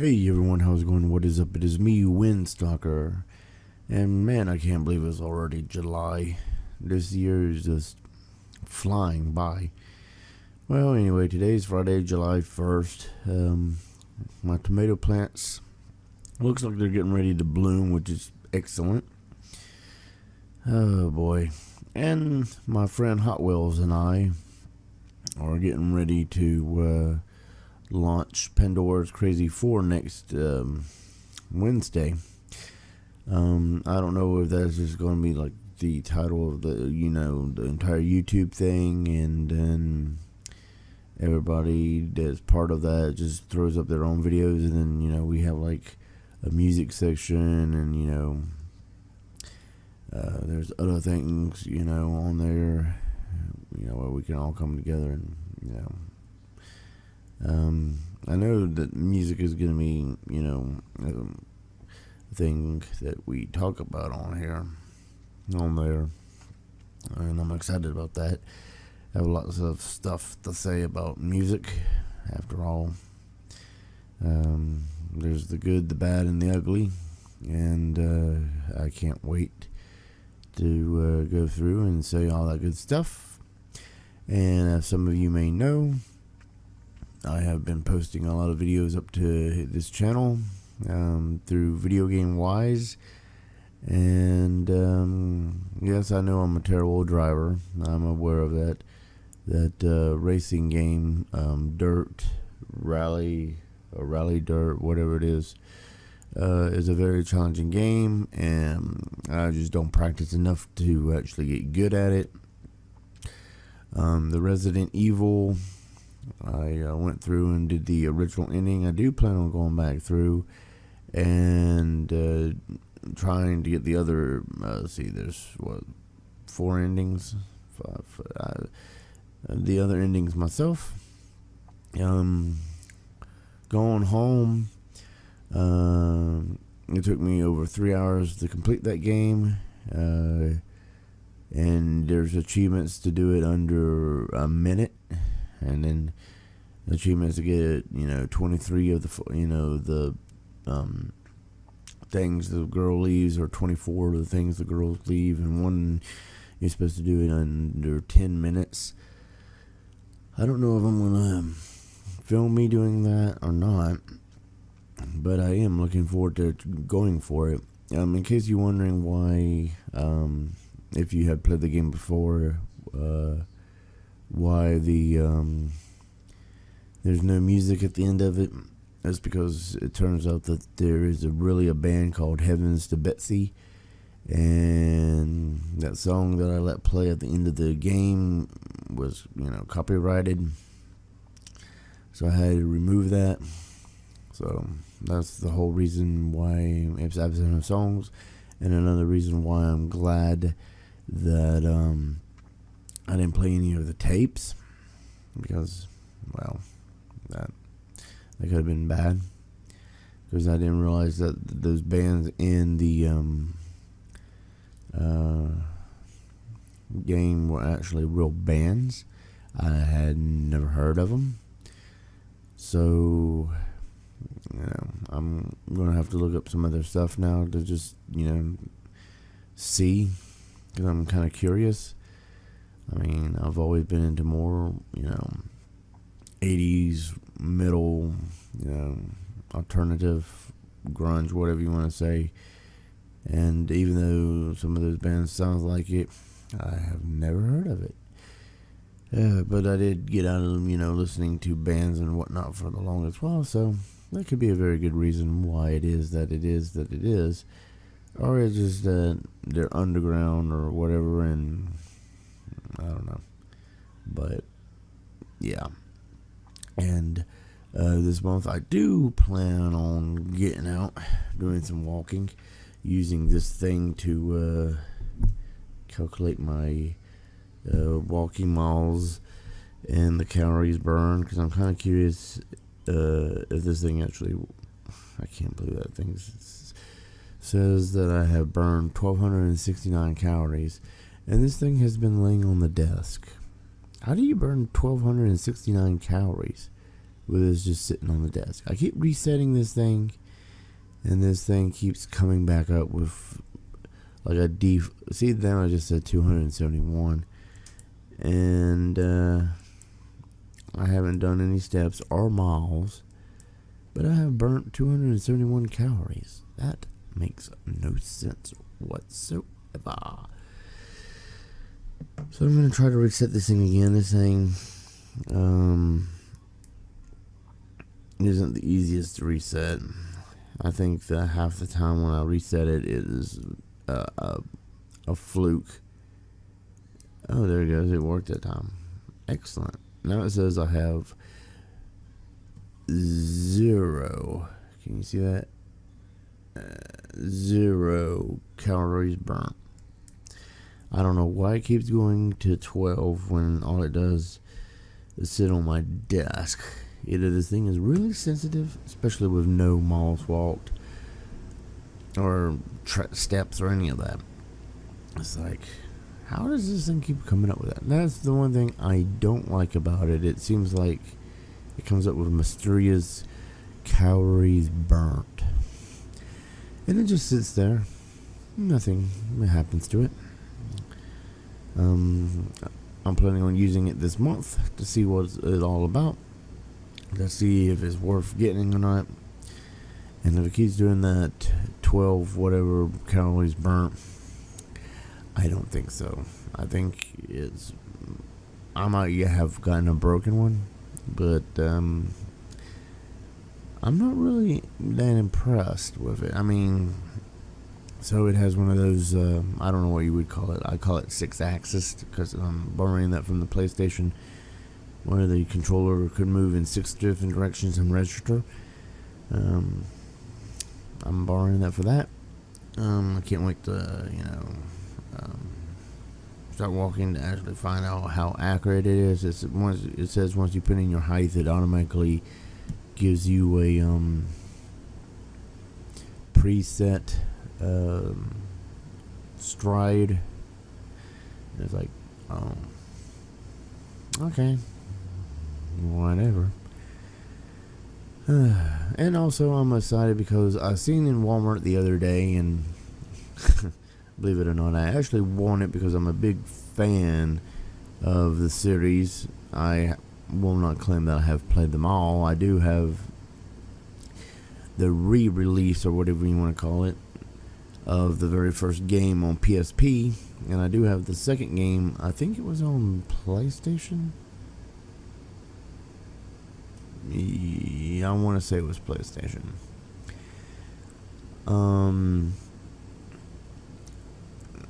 Hey everyone, how's it going? What is up? It is me, Windstalker. And man, I can't believe it's already July. This year is just flying by. Well, anyway, today's Friday, July 1st. My tomato plants looks like they're getting ready to bloom, which is excellent. Oh boy. And my friend Hot Wheels and I are getting ready to launch Pandora's Crazy 4 next Wednesday. I don't know if that's just going to be like the title of the entire YouTube thing, and then everybody that's part of that just throws up their own videos, and then we have like a music section, and there's other things on there where we can all come together and I know that music is going to be, a thing that we talk about on there, and I'm excited about that. I have lots of stuff to say about music. After all, there's the good, the bad, and the ugly, and I can't wait to go through and say all that good stuff. And as some of you may know, I have been posting a lot of videos up to this channel through Video Game Wise, and yes, I know I'm a terrible driver. I'm aware of that. That racing game, Dirt Rally or Rally Dirt, whatever it is a very challenging game, and I just don't practice enough to actually get good at it. The Resident Evil, I went through and did the original ending. I do plan on going back through and trying to get the other, there's 4 endings? 5, the other endings myself. Going home, it took me over 3 hours to complete that game, and there's achievements to do it under a minute, and then achievements to get it, 23 of the things the girl leaves, or 24 of the things the girls leave, and one you're supposed to do it under 10 minutes. I don't know if I'm gonna film me doing that or not, but I am looking forward to going for it. In case you're wondering why, if you have played the game before, why there's no music at the end of it, that's because it turns out that there is a band called Heavens to Betsy, and that song that I let play at the end of the game was copyrighted, so I had to remove that. So that's the whole reason why it's absent of songs, and another reason why I'm glad that I didn't play any of the tapes, because that could have been bad, because I didn't realize that those bands in the game were actually real bands. I had never heard of them, so I'm gonna have to look up some other stuff now to just see, because I'm kind of curious. I mean, I've always been into more 80s metal, alternative, grunge, whatever you want to say. And even though some of those bands sounds like it, I have never heard of it. But I did get out of listening to bands and whatnot for the longest while, so that could be a very good reason why it is that it is, or it's just that they're underground or whatever, and I don't know. But yeah, and this month I do plan on getting out, doing some walking, using this thing to calculate my walking miles and the calories burned, because I'm kind of curious if this thing actually, I can't believe that thing says that I have burned 1,269 calories, and this thing has been laying on the desk. How do you burn 1,269 calories? with this just sitting on the desk. I keep resetting this thing, and this thing keeps coming back up with like a see, now I just said 271, and I haven't done any steps or miles, but I have burnt 271 calories. That makes no sense whatsoever. So I'm going to try to reset this thing again. This thing isn't the easiest to reset. I think that half the time when I reset it is a fluke. Oh, there it goes. It worked that time. Excellent. Now it says I have 0. Can you see that? 0 calories burnt. I don't know why it keeps going to 12 when all it does is sit on my desk. Either this thing is really sensitive, especially with no miles walked or steps or any of that. It's like, how does this thing keep coming up with that? That's the one thing I don't like about it. It seems like it comes up with mysterious calories burnt. And it just sits there. Nothing happens to it. I'm planning on using it this month to see what it's all about. To see if it's worth getting or not. And if it keeps doing that 12 whatever calories burnt, I don't think so. I think I might have gotten a broken one, but I'm not really that impressed with it. I mean, so it has one of those, I don't know what you would call it. I call it 6-axis because I'm borrowing that from the PlayStation, where the controller could move in 6 different directions and register. I'm borrowing that for that. I can't wait to, start walking to actually find out how accurate it is. It says once you put in your height, it automatically gives you a preset stride. And it's like, oh, okay, whatever. And also I'm excited because I seen in Walmart the other day, and believe it or not, I actually won it because I'm a big fan of the series. I will not claim that I have played them all. I do have the re-release, or whatever you want to call it, of the very first game on PSP, and I do have the second game. I think it was on PlayStation. Yeah, I want to say it was PlayStation.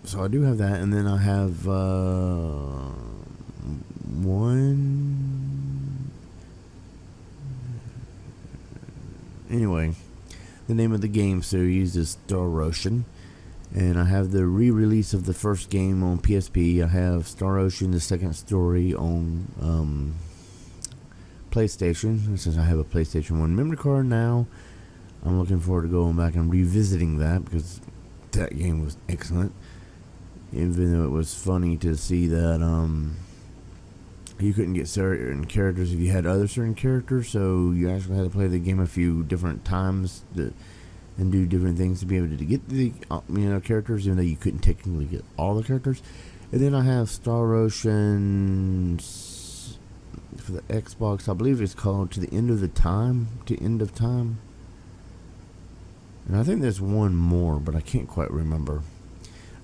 So I do have that, and then I have one. Anyway, the name of the game series is Star Ocean, and I have the re-release of the first game on PSP. I have Star Ocean, the second story, on PlayStation. Since I have a PlayStation 1 memory card now, I'm looking forward to going back and revisiting that because that game was excellent. Even though it was funny to see that you couldn't get certain characters if you had other certain characters, so you actually had to play the game a few different times and do different things to be able to get the characters, even though you couldn't technically get all the characters. And then I have Star Ocean for the Xbox. I believe it's called To End of Time. And I think there's one more, but I can't quite remember.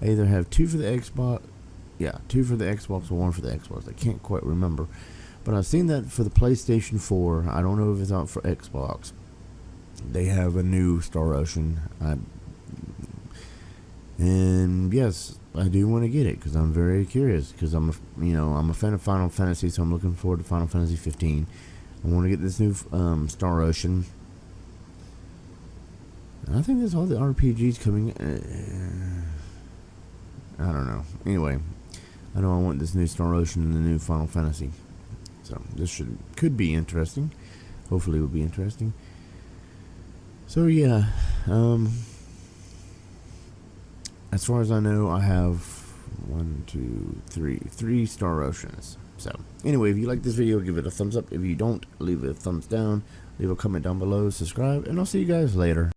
I either have 2 for the Xbox. Yeah, 2 for the Xbox or 1 for the Xbox. I can't quite remember. But I've seen that for the PlayStation 4. I don't know if it's out for Xbox. They have a new Star Ocean. And yes, I do want to get it because I'm very curious. Because I'm a fan of Final Fantasy, so I'm looking forward to Final Fantasy 15. I want to get this new Star Ocean. And I think there's all the RPGs coming. I don't know. Anyway, I know I want this new Star Ocean and the new Final Fantasy. So this could be interesting. Hopefully it will be interesting. So yeah, as far as I know, I have 3 Star Oceans. So anyway, if you like this video, give it a thumbs up. If you don't, leave it a thumbs down. Leave a comment down below, subscribe, and I'll see you guys later.